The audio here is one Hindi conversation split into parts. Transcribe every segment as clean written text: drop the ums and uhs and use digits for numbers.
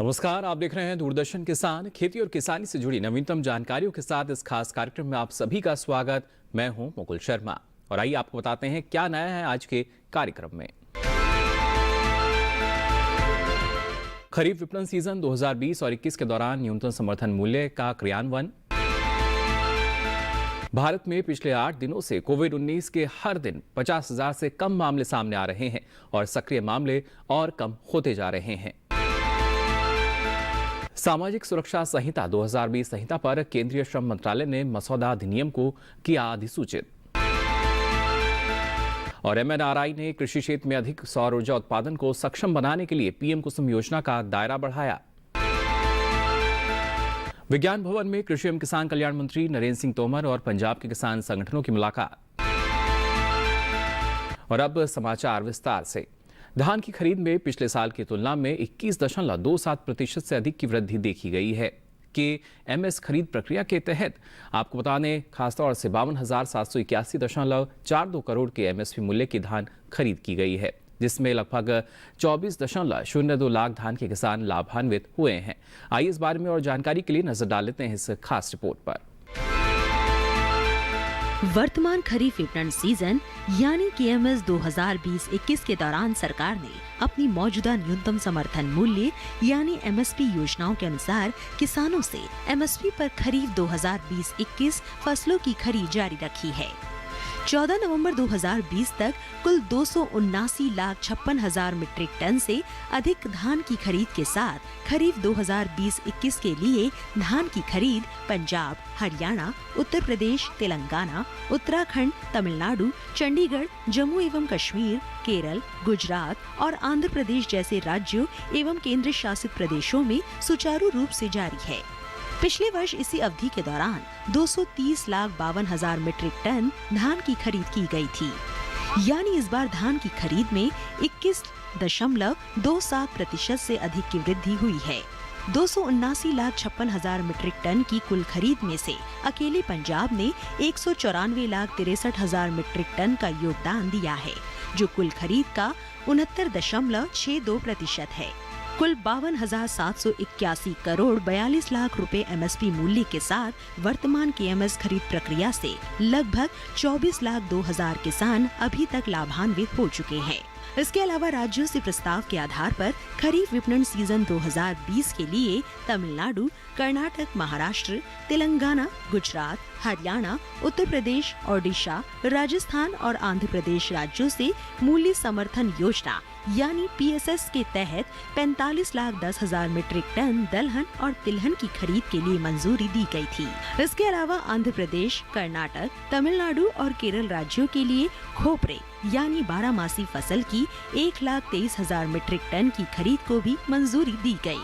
नमस्कार, आप देख रहे हैं दूरदर्शन किसान। खेती और किसानी से जुड़ी नवीनतम जानकारियों के साथ इस खास कार्यक्रम में आप सभी का स्वागत। मैं हूं मुकुल शर्मा और आइए आपको बताते हैं क्या नया है आज के कार्यक्रम में। खरीफ विपणन सीजन 2020 और 21 के दौरान न्यूनतम समर्थन मूल्य का क्रियान्वयन। भारत में पिछले 8 दिनों से कोविड-19 के हर दिन 50,000 से कम मामले सामने आ रहे हैं और सक्रिय मामले और कम होते जा रहे हैं। सामाजिक सुरक्षा संहिता 2020 संहिता पर केंद्रीय श्रम मंत्रालय ने मसौदा अधिनियम को किया अधिसूचित। और MNRI ने कृषि क्षेत्र में अधिक सौर ऊर्जा उत्पादन को सक्षम बनाने के लिए PM कुसुम योजना का दायरा बढ़ाया। विज्ञान भवन में कृषि एवं किसान कल्याण मंत्री नरेंद्र सिंह तोमर और पंजाब के किसान संगठनों की मुलाकात। और अब समाचार विस्तार से। धान की खरीद में पिछले साल की तुलना में 21.27% से अधिक की वृद्धि देखी गई है कि MS खरीद प्रक्रिया के तहत आपको बता दें खासतौर से 52,781.42 करोड़ के MSP मूल्य की धान खरीद की गई है, जिसमें लगभग 24.02 लाख धान के किसान लाभान्वित हुए हैं। आइए इस बारे में और जानकारी के लिए नजर डाल लेते हैं इस खास रिपोर्ट पर। वर्तमान खरीफ विपणन सीजन यानी कि MS 2020-21 के दौरान सरकार ने अपनी मौजूदा न्यूनतम समर्थन मूल्य यानी MSP योजनाओं के अनुसार किसानों से MSP पर खरीफ 2020-21 फसलों की खरीद जारी रखी है। 14 नवंबर 2020 तक कुल 279,56,000 मीट्रिक टन से अधिक धान की खरीद के साथ खरीफ 2020-21 के लिए धान की खरीद पंजाब, हरियाणा, उत्तर प्रदेश, तेलंगाना, उत्तराखंड, तमिलनाडु, चंडीगढ़, जम्मू एवं कश्मीर, केरल, गुजरात और आंध्र प्रदेश जैसे राज्यों एवं केंद्र शासित प्रदेशों में सुचारू रूप से जारी है। पिछले वर्ष इसी अवधि के दौरान 230,52,000 मीट्रिक टन धान की खरीद की गई थी, यानी इस बार धान की खरीद में 21.27% से अधिक की वृद्धि हुई है। 279,56,000 मीट्रिक टन की कुल खरीद में से अकेले पंजाब ने 194,63,000 मीट्रिक टन का योगदान दिया है, जो कुल खरीद का 69.62% है। कुल 52,781 करोड़ 42 लाख रुपए MSP मूल्य के साथ वर्तमान KMS खरीद प्रक्रिया से लगभग 24,02,000 किसान अभी तक लाभान्वित हो चुके हैं। इसके अलावा राज्यों से प्रस्ताव के आधार पर खरीफ विपणन सीजन 2020 के लिए तमिलनाडु, कर्नाटक, महाराष्ट्र, तेलंगाना, गुजरात, हरियाणा, उत्तर प्रदेश, ओडिशा, राजस्थान और आंध्र प्रदेश राज्यों से मूल्य समर्थन योजना यानी PSS के तहत 45,10,000 मीट्रिक टन दलहन और तिलहन की खरीद के लिए मंजूरी दी गई थी। इसके अलावा आंध्र प्रदेश, कर्नाटक, तमिलनाडु और केरल राज्यों के लिए खोपरे यानी 12मासी फसल की 1,23,000 मीट्रिक टन की खरीद को भी मंजूरी दी गई।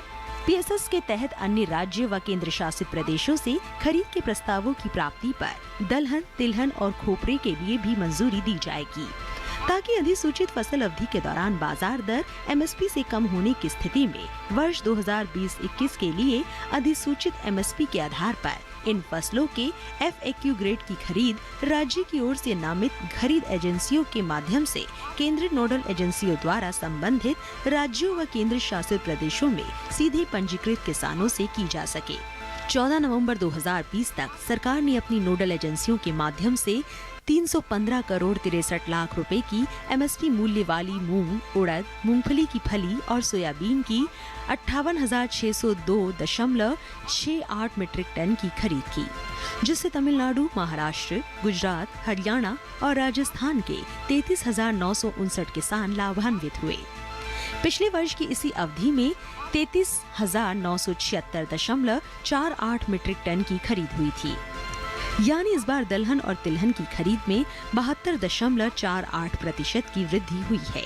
PSS के तहत अन्य राज्य व केंद्र शासित प्रदेशों से खरीद के प्रस्तावों की प्राप्ति पर दलहन, तिलहन और खोपरे के लिए भी मंजूरी दी जाएगी, ताकि अधिसूचित फसल अवधि के दौरान बाजार दर MSP से कम होने की स्थिति में वर्ष 2020-21 के लिए अधिसूचित MSP के आधार पर इन फसलों के FAQ ग्रेड की खरीद राज्य की ओर से नामित खरीद एजेंसियों के माध्यम से केंद्रीय नोडल एजेंसियों द्वारा संबंधित राज्यों व केंद्र शासित प्रदेशों में सीधे पंजीकृत किसानों से की जा सके। 14 नवंबर 2020 तक सरकार ने अपनी नोडल एजेंसियों के माध्यम से 315 करोड़ 63 लाख रुपए की MSP मूल्य वाली मूंग, उड़द, मूंगफली की फली और सोयाबीन की 58,602.68 मीट्रिक टन की खरीद की, जिससे तमिलनाडु, महाराष्ट्र, गुजरात, हरियाणा और राजस्थान के 33,959 किसान लाभान्वित हुए। पिछले वर्ष की इसी अवधि में 33,976.48 मीट्रिक टन की खरीद हुई थी, यानी इस बार दलहन और तिलहन की खरीद में 72.48% की वृद्धि हुई है।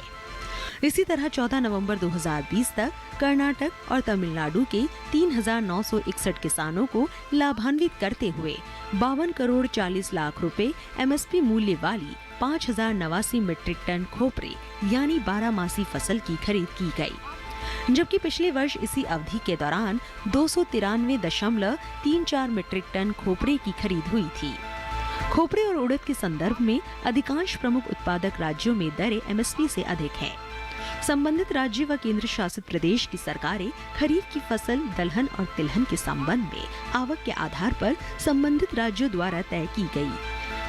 इसी तरह 14 नवंबर 2020 तक कर्नाटक और तमिलनाडु के 3,961 किसानों को लाभान्वित करते हुए 52 करोड़ 40 लाख रुपए MSP मूल्य वाली 5,089 मीट्रिक टन खोपरे यानी 12मासी फसल की खरीद की गई, जबकि पिछले वर्ष इसी अवधि के दौरान 293.34 मीट्रिक टन खोपरे की खरीद हुई थी। खोपरे और उड़द के संदर्भ में अधिकांश प्रमुख उत्पादक राज्यों में दरें MSP से अधिक हैं। संबंधित राज्य व केंद्र शासित प्रदेश की सरकारें खरीफ की फसल दलहन और तिलहन के संबंध में आवक के आधार पर संबंधित राज्यों द्वारा तय की गई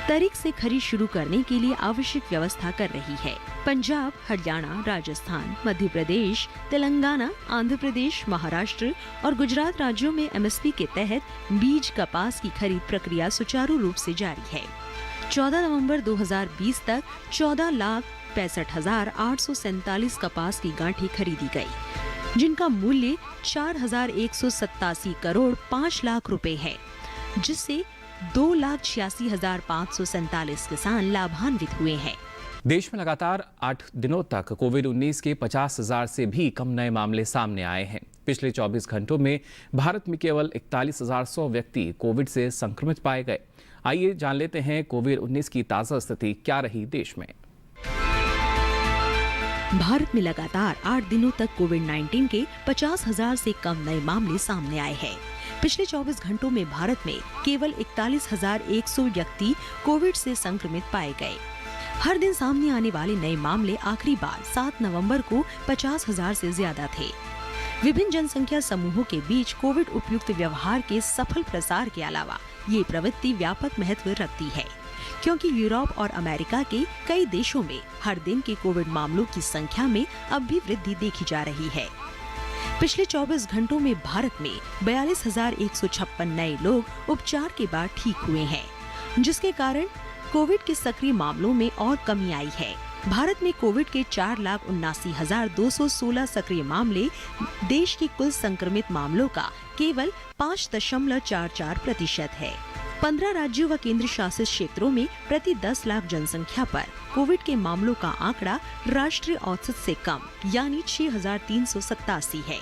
तारीख से खरीद शुरू करने के लिए आवश्यक व्यवस्था कर रही है। पंजाब, हरियाणा, राजस्थान, मध्य प्रदेश, तेलंगाना, आंध्र प्रदेश, महाराष्ट्र और गुजरात राज्यों में एमएसपी के तहत बीज कपास की खरीद प्रक्रिया सुचारू रूप से जारी है। 14 नवंबर 2020 तक 14,65,847 कपास की गांठें खरीदी गई, जिनका मूल्य 4,187 करोड़ 5 लाख रुपए है, जिससे 2,86,547 किसान लाभान्वित हुए हैं। देश में लगातार 8 दिनों तक कोविड-19 के 50,000 से भी कम नए मामले सामने आए हैं। पिछले 24 घंटों में भारत में केवल 41,100 व्यक्ति कोविड से संक्रमित पाए गए। आइए जान लेते हैं कोविड-19 की ताज़ा स्थिति क्या रही देश में। भारत में लगातार 8 दिनों तक कोविड-19 के 50,000 से कम नए मामले सामने आए हैं। पिछले 24 घंटों में भारत में केवल 41,100 व्यक्ति कोविड से संक्रमित पाए गए। हर दिन सामने आने वाले नए मामले आखिरी बार 7 नवंबर को 50,000 से ज्यादा थे। विभिन्न जनसंख्या समूहों के बीच कोविड उपयुक्त व्यवहार के सफल प्रसार के अलावा ये प्रवृत्ति व्यापक महत्व रखती है, क्योंकि यूरोप और अमेरिका के कई देशों में हर दिन के कोविड मामलों की संख्या में अब भी वृद्धि देखी जा रही है। पिछले 24 घंटों में भारत में 42,156 नए लोग उपचार के बाद ठीक हुए हैं, जिसके कारण कोविड के सक्रिय मामलों में और कमी आई है। भारत में कोविड के 4,79,216 सक्रिय मामले देश के कुल संक्रमित मामलों का केवल 5.44% है। 15 राज्यों व केंद्र शासित क्षेत्रों में प्रति 10 लाख जनसंख्या पर कोविड के मामलों का आंकड़ा राष्ट्रीय औसत से कम यानी 6,387 है।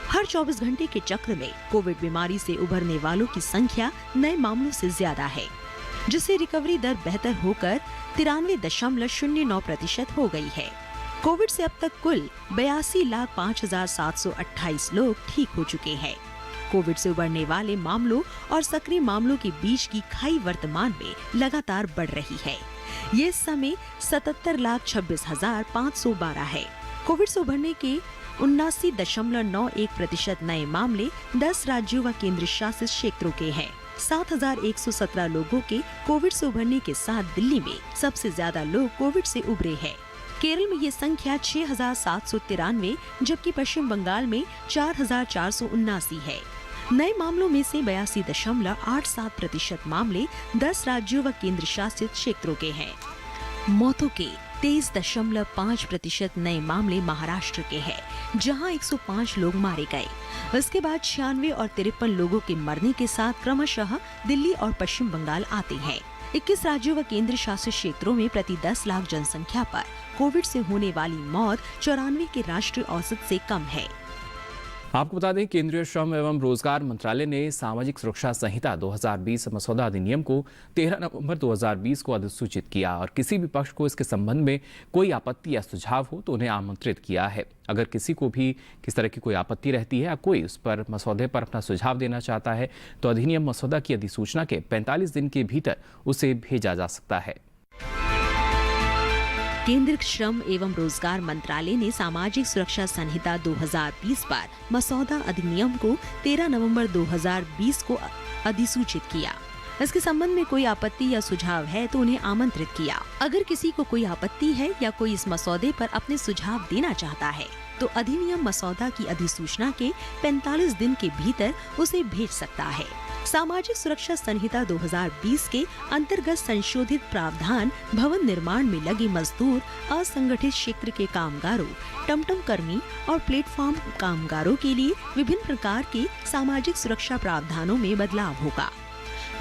हर 24 घंटे के चक्र में कोविड बीमारी से उभरने वालों की संख्या नए मामलों से ज्यादा है, जिससे रिकवरी दर बेहतर होकर 93.09% हो गई है। कोविड से अब तक कुल 82,05,728 लोग ठीक हो चुके हैं। कोविड से उबरने वाले मामलों और सक्रिय मामलों के बीच की खाई वर्तमान में लगातार बढ़ रही है। ये इस समय 77,26,512 है। कोविड से उबरने के 79.91% नए मामले 10 राज्यों व केंद्र शासित क्षेत्रों के हैं। 7,117 लोगों के कोविड से उबरने के साथ दिल्ली में सबसे ज्यादा लोग कोविड से उबरे हैं। केरल में ये संख्या 6,793 जबकि पश्चिम बंगाल में 4,479 है। नए मामलों में से 82.87% मामले 10 राज्यों व केंद्र शासित क्षेत्रों के हैं। मौतों के 23.5% नए मामले महाराष्ट्र के हैं, जहां 105 लोग मारे गए। इसके बाद 96 और 53 लोगों के मरने के साथ क्रमशः दिल्ली और पश्चिम बंगाल आते हैं। 21 राज्यों व केंद्र शासित क्षेत्रों में प्रति 10 लाख जनसंख्या पर कोविड से होने वाली मौत 94 के राष्ट्रीय औसत से कम है। आपको बता दें, केंद्रीय श्रम एवं रोजगार मंत्रालय ने सामाजिक सुरक्षा संहिता 2020 मसौदा अधिनियम को 13 नवंबर 2020 को अधिसूचित किया और किसी भी पक्ष को इसके संबंध में कोई आपत्ति या सुझाव हो तो उन्हें आमंत्रित किया है। अगर किसी को भी किस तरह की कोई आपत्ति रहती है या कोई उस पर मसौदे पर अपना सुझाव देना चाहता है तो अधिनियम मसौदा की अधिसूचना के 45 दिन के भीतर उसे भेजा जा सकता है। केंद्रीय श्रम एवं रोजगार मंत्रालय ने सामाजिक सुरक्षा संहिता 2020 पर मसौदा अधिनियम को 13 नवंबर 2020 को अधिसूचित किया। इसके संबंध में कोई आपत्ति या सुझाव है तो उन्हें आमंत्रित किया। अगर किसी को कोई आपत्ति है या कोई इस मसौदे पर अपने सुझाव देना चाहता है तो अधिनियम मसौदा की अधिसूचना के 45 दिन के भीतर उसे भेज सकता है। सामाजिक सुरक्षा संहिता 2020 के अंतर्गत संशोधित प्रावधान भवन निर्माण में लगे मजदूर, असंगठित क्षेत्र के कामगारों, टमटम कर्मी और प्लेटफॉर्म कामगारों के लिए विभिन्न प्रकार के सामाजिक सुरक्षा प्रावधानों में बदलाव होगा,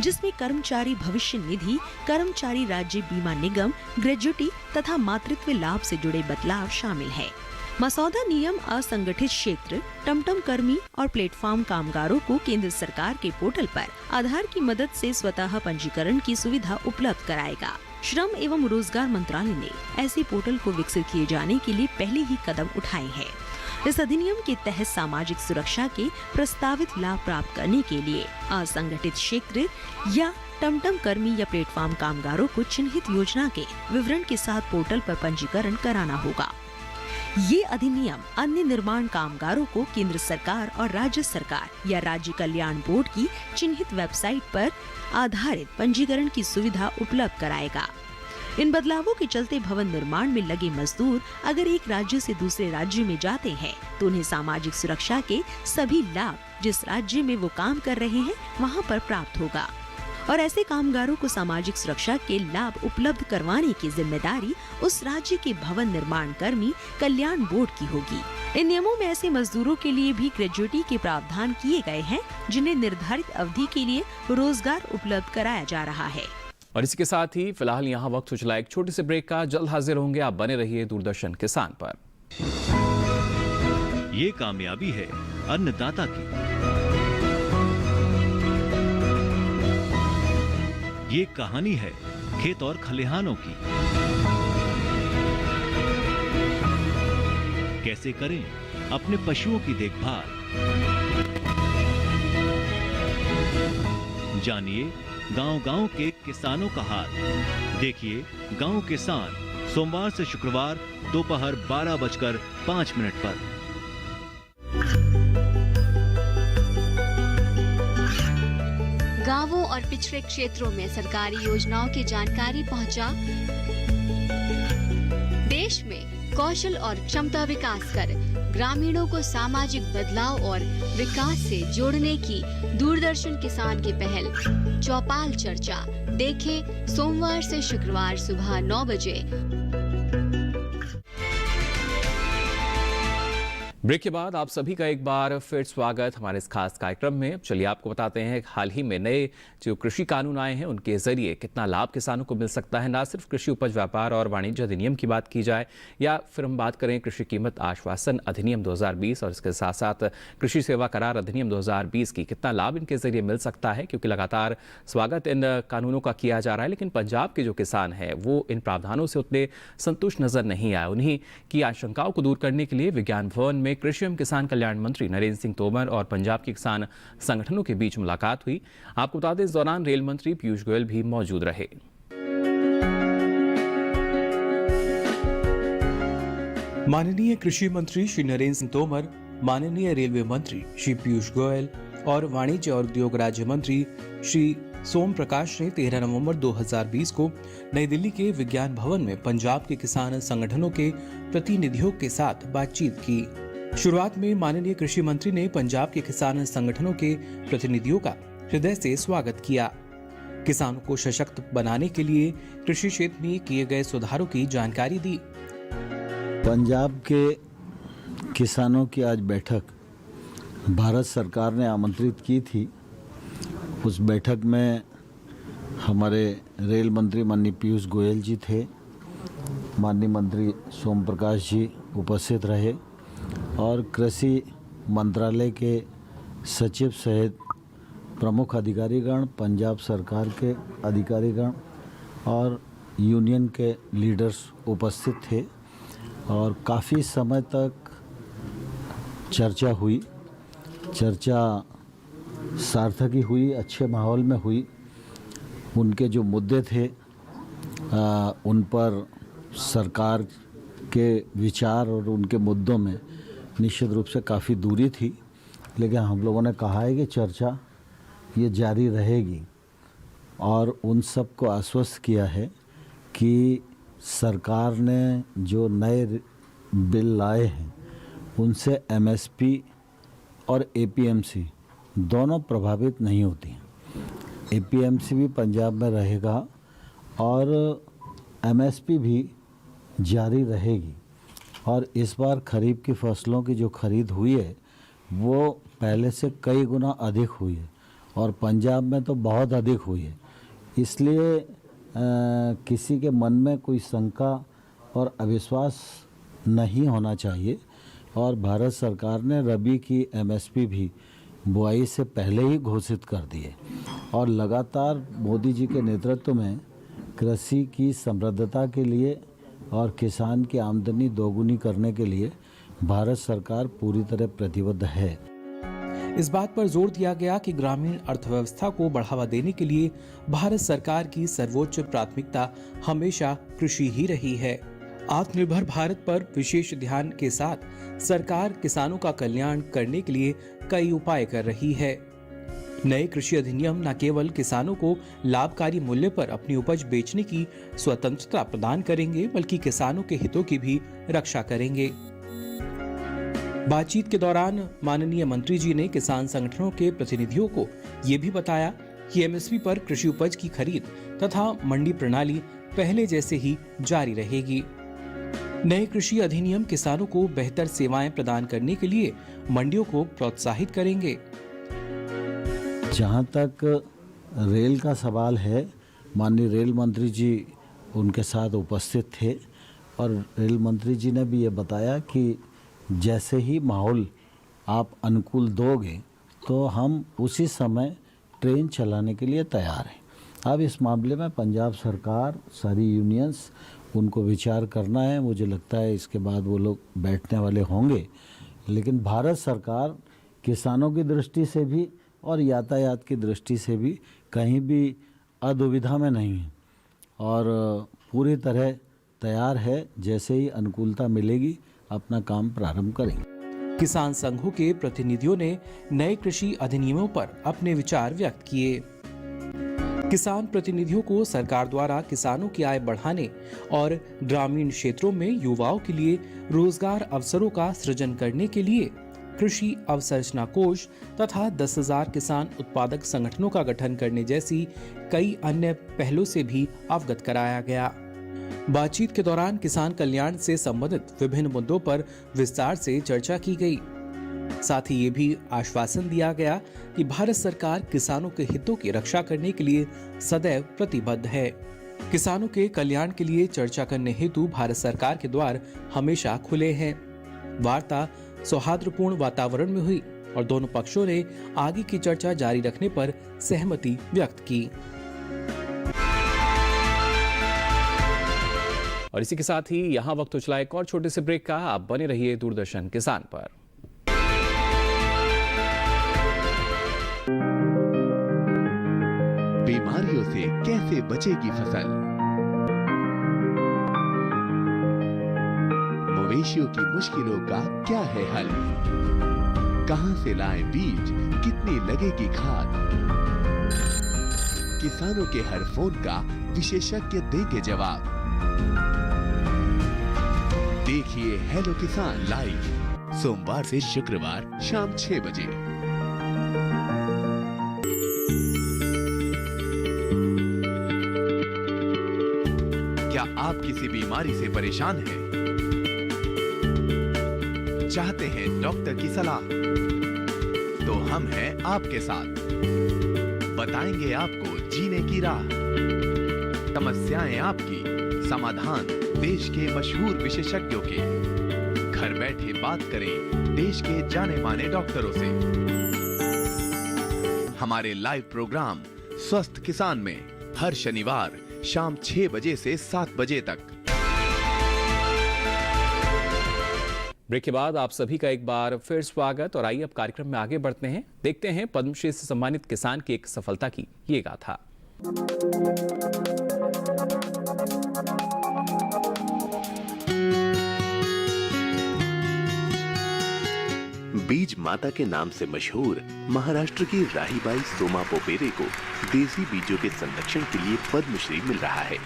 जिसमें कर्मचारी भविष्य निधि, कर्मचारी राज्य बीमा निगम, ग्रेजुटी तथा मातृत्व लाभ से जुड़े बदलाव शामिल है। मसौदा नियम असंगठित क्षेत्र, टमटम कर्मी और प्लेटफॉर्म कामगारों को केंद्र सरकार के पोर्टल पर आधार की मदद से स्वतः पंजीकरण की सुविधा उपलब्ध कराएगा। श्रम एवं रोजगार मंत्रालय ने ऐसे पोर्टल को विकसित किए जाने के लिए पहले ही कदम उठाए हैं। इस अधिनियम के तहत सामाजिक सुरक्षा के प्रस्तावित लाभ प्राप्त करने के लिए असंगठित क्षेत्र या टमटम कर्मी या प्लेटफॉर्म कामगारों को चिन्हित योजना के विवरण के साथ पोर्टल पर पंजीकरण कराना होगा। ये अधिनियम अन्य निर्माण कामगारों को केंद्र सरकार और राज्य सरकार या राज्य कल्याण बोर्ड की चिन्हित वेबसाइट पर आधारित पंजीकरण की सुविधा उपलब्ध कराएगा। इन बदलावों के चलते भवन निर्माण में लगे मजदूर अगर एक राज्य से दूसरे राज्य में जाते हैं तो उन्हें सामाजिक सुरक्षा के सभी लाभ जिस राज्य में वो काम कर रहे हैं वहाँ पर प्राप्त होगा और ऐसे कामगारों को सामाजिक सुरक्षा के लाभ उपलब्ध करवाने की जिम्मेदारी उस राज्य के भवन निर्माण कर्मी कल्याण बोर्ड की होगी। इन नियमों में ऐसे मजदूरों के लिए भी ग्रेजुएटी के प्रावधान किए गए हैं जिन्हें निर्धारित अवधि के लिए रोजगार उपलब्ध कराया जा रहा है। और इसके साथ ही फिलहाल यहाँ वक्त हो चला एक छोटे से ब्रेक का। जल्द हाजिर होंगे, आप बने रहिए दूरदर्शन किसान पर। ये कामयाबी है अन्नदाता की, ये कहानी है खेत और खलिहानों की। कैसे करें अपने पशुओं की देखभाल, जानिए गांव-गांव के किसानों का हाल। देखिए गांव किसान सोमवार से शुक्रवार दोपहर 12:05 पर। गांवों और पिछड़े क्षेत्रों में सरकारी योजनाओं की जानकारी पहुंचा। देश में कौशल और क्षमता विकास कर ग्रामीणों को सामाजिक बदलाव और विकास से जोड़ने की दूरदर्शन किसान की पहल चौपाल चर्चा देखें सोमवार से शुक्रवार सुबह 9 बजे। ब्रेक के बाद आप सभी का एक बार फिर स्वागत हमारे इस खास कार्यक्रम में। चलिए आपको बताते हैं हाल ही में नए जो कृषि कानून आए हैं उनके जरिए कितना लाभ किसानों को मिल सकता है। ना सिर्फ कृषि उपज व्यापार और वाणिज्य अधिनियम की बात की जाए या फिर हम बात करें कृषि कीमत आश्वासन अधिनियम 2020 और इसके साथ साथ कृषि सेवा करार अधिनियम 2020 की कितना लाभ इनके जरिए मिल सकता है, क्योंकि लगातार स्वागत इन कानूनों का किया जा रहा है। लेकिन पंजाब के जो किसान हैं वो इन प्रावधानों से उतने संतुष्ट नजर नहीं आए। उन्हीं की आशंकाओं को दूर करने के लिए विज्ञान भवन में कृषि एवं किसान कल्याण मंत्री नरेंद्र सिंह तोमर और पंजाब के किसान संगठनों के बीच मुलाकात हुई। आपको बता दें इस दौरान रेल मंत्री पीयूष गोयल भी मौजूद रहे। माननीय कृषि मंत्री श्री नरेंद्र सिंह तोमर, माननीय रेलवे मंत्री श्री पीयूष गोयल और वाणिज्य और उद्योग राज्य मंत्री श्री सोम प्रकाश ने 13 नवंबर 2020 को नई दिल्ली के विज्ञान भवन में पंजाब के किसान संगठनों के प्रतिनिधियों के साथ बातचीत की। शुरुआत में माननीय कृषि मंत्री ने पंजाब के किसान संगठनों के प्रतिनिधियों का हृदय से स्वागत किया। किसानों को सशक्त बनाने के लिए कृषि क्षेत्र में किए गए सुधारों की जानकारी दी। पंजाब के किसानों की आज बैठक भारत सरकार ने आमंत्रित की थी। उस बैठक में हमारे रेल मंत्री माननीय पीयूष गोयल जी थे, माननीय मंत्री सोम प्रकाश जी उपस्थित रहे और कृषि मंत्रालय के सचिव सहित प्रमुख अधिकारीगण, पंजाब सरकार के अधिकारीगण और यूनियन के लीडर्स उपस्थित थे और काफ़ी समय तक चर्चा हुई। चर्चा सार्थक ही हुई, अच्छे माहौल में हुई। उनके जो मुद्दे थे उन पर सरकार के विचार और उनके मुद्दों में निश्चित रूप से काफ़ी दूरी थी, लेकिन हम लोगों ने कहा है कि चर्चा ये जारी रहेगी और उन सब को आश्वस्त किया है कि सरकार ने जो नए बिल लाए हैं उनसे एमएसपी और एपीएमसी दोनों प्रभावित नहीं होती हैं। एपीएमसी भी पंजाब में रहेगा और एमएसपी भी जारी रहेगी और इस बार खरीफ की फसलों की जो खरीद हुई है वो पहले से कई गुना अधिक हुई है और पंजाब में तो बहुत अधिक हुई है। इसलिए किसी के मन में कोई शंका और अविश्वास नहीं होना चाहिए और भारत सरकार ने रबी की एमएसपी भी बुआई से पहले ही घोषित कर दी है और लगातार मोदी जी के नेतृत्व में कृषि की समृद्धता के लिए और किसान की आमदनी दोगुनी करने के लिए भारत सरकार पूरी तरह प्रतिबद्ध है। इस बात पर जोर दिया गया कि ग्रामीण अर्थव्यवस्था को बढ़ावा देने के लिए भारत सरकार की सर्वोच्च प्राथमिकता हमेशा कृषि ही रही है। आत्मनिर्भर भारत पर विशेष ध्यान के साथ सरकार किसानों का कल्याण करने के लिए कई उपाय कर रही है। नए कृषि अधिनियम न केवल किसानों को लाभकारी मूल्य पर अपनी उपज बेचने की स्वतंत्रता प्रदान करेंगे, बल्कि किसानों के हितों की भी रक्षा करेंगे। बातचीत के दौरान माननीय मंत्री जी ने किसान संगठनों के प्रतिनिधियों को ये भी बताया कि एमएसपी पर कृषि उपज की खरीद तथा मंडी प्रणाली पहले जैसे ही जारी रहेगी। नए कृषि अधिनियम किसानों को बेहतर सेवाएं प्रदान करने के लिए मंडियों को प्रोत्साहित करेंगे। जहाँ तक रेल का सवाल है, माननीय रेल मंत्री जी उनके साथ उपस्थित थे और रेल मंत्री जी ने भी ये बताया कि जैसे ही माहौल आप अनुकूल दोगे तो हम उसी समय ट्रेन चलाने के लिए तैयार हैं। अब इस मामले में पंजाब सरकार, सारी यूनियंस, उनको विचार करना है। मुझे लगता है इसके बाद वो लोग बैठने वाले होंगे, लेकिन भारत सरकार किसानों की दृष्टि से भी और यातायात की दृष्टि से भी कहीं भी अदुविधा में नहीं है और पूरी तरह तैयार है। जैसे ही अनुकूलता मिलेगी अपना काम प्रारंभ करेंगे। किसान संघों के प्रतिनिधियों ने नए कृषि अधिनियमों पर अपने विचार व्यक्त किए। किसान प्रतिनिधियों को सरकार द्वारा किसानों की आय बढ़ाने और ग्रामीण क्षेत्रों में युवाओं के लिए रोजगार अवसरों का सृजन करने के लिए कृषि अवसंरचना कोष तथा 10,000 किसान उत्पादक संगठनों का गठन करने जैसी कई अन्य पहलों से भी अवगत कराया गया। बातचीत के दौरान किसान कल्याण से संबंधित विभिन्न मुद्दों पर विस्तार से चर्चा की गई। साथ ही ये भी आश्वासन दिया गया कि भारत सरकार किसानों के हितों की रक्षा करने के लिए सदैव प्रतिबद्ध है। किसानों के कल्याण के लिए चर्चा करने हेतु भारत सरकार के द्वार हमेशा खुले हैं। वार्ता सौहार्दपूर्ण वातावरण में हुई और दोनों पक्षों ने आगे की चर्चा जारी रखने पर सहमति व्यक्त की। और इसी के साथ ही यहाँ वक्त हो चला एक और छोटे से ब्रेक का। आप बने रहिए दूरदर्शन किसान पर। बीमारियों से कैसे बचेगी फसल, मवेशियों की मुश्किलों का क्या है हल, कहां से लाएं बीज, कितनी लगेगी खाद, किसानों के हर फोन का विशेषज्ञ देंगे जवाब। देखिए हेलो किसान लाइव सोमवार से शुक्रवार शाम 6 बजे। क्या आप किसी बीमारी से परेशान हैं? चाहते हैं डॉक्टर की सलाह? तो हम हैं आपके साथ, बताएंगे आपको जीने की राह। समस्याएं आपकी, समाधान देश के मशहूर विशेषज्ञों के। घर बैठे बात करें देश के जाने माने डॉक्टरों से। हमारे लाइव प्रोग्राम स्वस्थ किसान में हर शनिवार शाम 6 बजे से 7 बजे तक। ब्रेक के बाद आप सभी का एक बार फिर स्वागत। और आइए अब कार्यक्रम में आगे बढ़ते हैं। देखते हैं पद्मश्री से सम्मानित किसान की एक सफलता की ये गाथा। बीज माता के नाम से मशहूर महाराष्ट्र की राहीबाई सोमा पोपेरे को देसी बीजों के संरक्षण के लिए पद्मश्री मिल रहा है।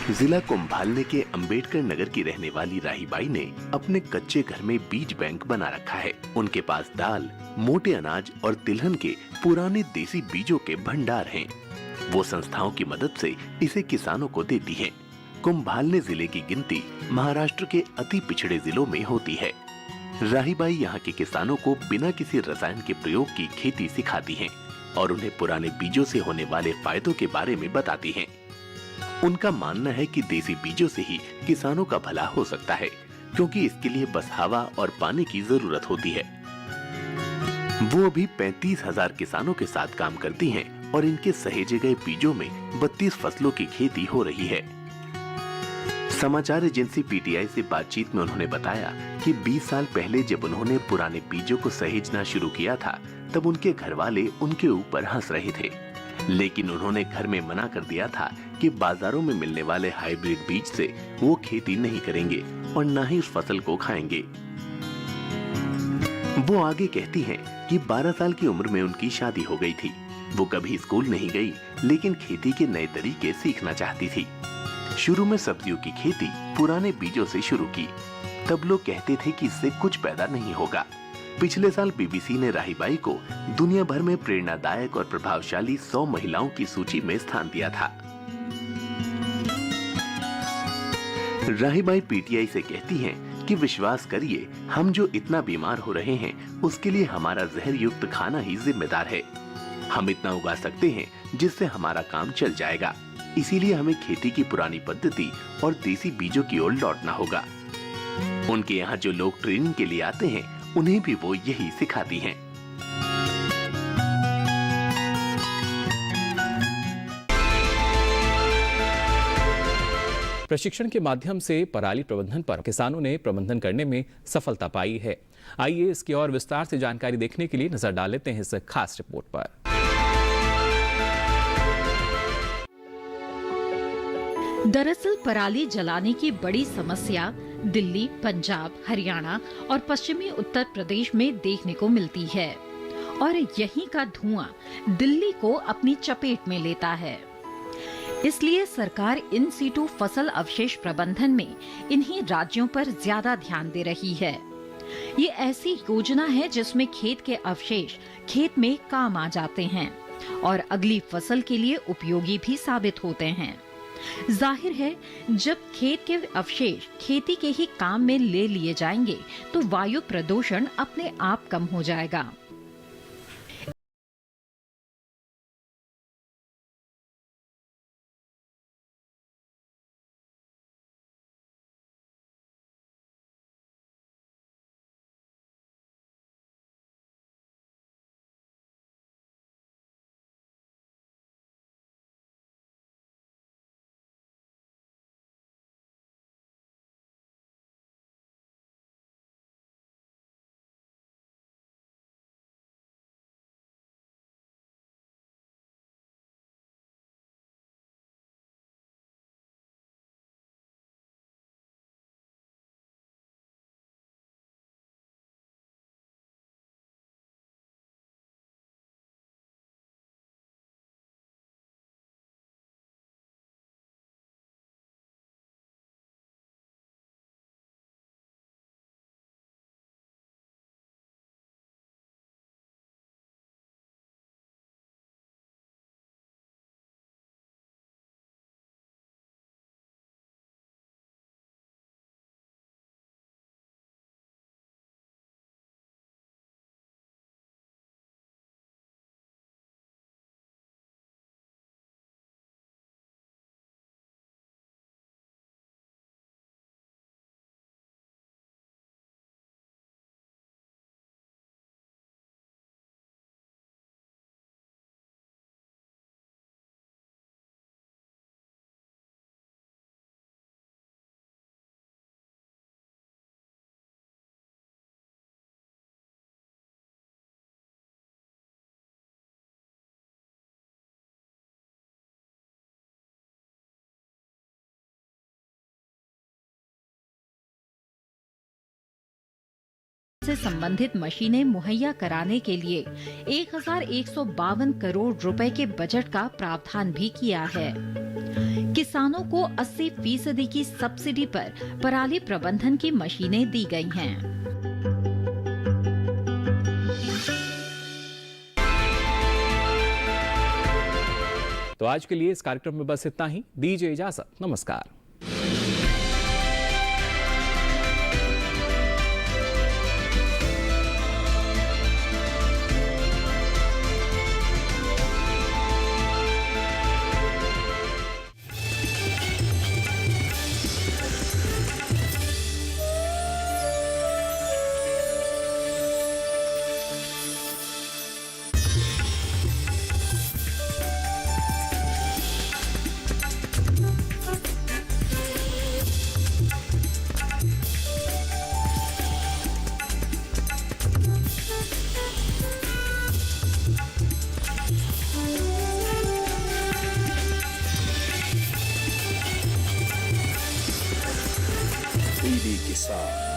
जिला कुंभालने के अंबेडकर नगर की रहने वाली राहीबाई ने अपने कच्चे घर में बीज बैंक बना रखा है। उनके पास दाल, मोटे अनाज और तिलहन के पुराने देसी बीजों के भंडार हैं। वो संस्थाओं की मदद से इसे किसानों को देती हैं। कुंभालने जिले की गिनती महाराष्ट्र के अति पिछड़े जिलों में होती है। राहीबाई यहाँ के किसानों को बिना किसी रसायन के प्रयोग की खेती सिखाती हैं और उन्हें पुराने बीजों से होने वाले फायदों के बारे में बताती हैं। उनका मानना है कि देसी बीजों से ही किसानों का भला हो सकता है, क्योंकि इसके लिए बस हवा और पानी की जरूरत होती है। वो अभी 35,000 किसानों के साथ काम करती हैं और इनके सहेजे गए बीजों में 32 फसलों की खेती हो रही है। समाचार एजेंसी पीटीआई से बातचीत में उन्होंने बताया कि 20 साल पहले जब उन्होंने पुराने बीजों को सहेजना शुरू किया था, तब उनके घर वाले उनके ऊपर हंस रहे थे। लेकिन उन्होंने घर में मना कर दिया था कि बाजारों में मिलने वाले हाइब्रिड बीज से वो खेती नहीं करेंगे और न ही उस फसल को खाएंगे। वो आगे कहती हैं कि 12 साल की उम्र में उनकी शादी हो गई थी। वो कभी स्कूल नहीं गई, लेकिन खेती के नए तरीके सीखना चाहती थी। शुरू में सब्जियों की खेती पुराने बीजों से शुरू की। तब लोग कहते थे कि इससे कुछ पैदा नहीं होगा। पिछले साल बीबीसी ने राहीबाई को दुनिया भर में प्रेरणादायक और प्रभावशाली 100 महिलाओं की सूची में स्थान दिया था। राहीबाई पीटीआई से कहती हैं कि विश्वास करिए, हम जो इतना बीमार हो रहे हैं उसके लिए हमारा जहर युक्त खाना ही जिम्मेदार है। हम इतना उगा सकते हैं जिससे हमारा काम चल जाएगा। इसीलिए हमें खेती की पुरानी पद्धति और देसी बीजों की ओर लौटना होगा। उनके यहाँ जो लोग ट्रेनिंग के लिए आते हैं उन्हें भी वो यही सिखाती हैं। प्रशिक्षण के माध्यम से पराली प्रबंधन पर किसानों ने प्रबंधन करने में सफलता पाई है। आइए इसकी और विस्तार से जानकारी देखने के लिए नजर डाल लेते हैं इस खास रिपोर्ट पर। दरअसल पराली जलाने की बड़ी समस्या दिल्ली, पंजाब, हरियाणा और पश्चिमी उत्तर प्रदेश में देखने को मिलती है और यहीं का धुआं दिल्ली को अपनी चपेट में लेता है। इसलिए सरकार इन सीटू फसल अवशेष प्रबंधन में इन्हीं राज्यों पर ज्यादा ध्यान दे रही है। ये ऐसी योजना है जिसमें खेत के अवशेष खेत में काम आ जाते हैं और अगली फसल के लिए उपयोगी भी साबित होते हैं। जाहिर है, जब खेत के अवशेष खेती के ही काम में ले लिए जाएंगे तो वायु प्रदूषण अपने आप कम हो जाएगा। से संबंधित मशीनें मुहैया कराने के लिए 1152 करोड़ रुपए के बजट का प्रावधान भी किया है। किसानों को 80% की सब्सिडी पर पराली प्रबंधन की मशीनें दी गई हैं। तो आज के लिए इस कार्यक्रम में बस इतना ही। दीजिए इजाजत, नमस्कार। डीडी किसान।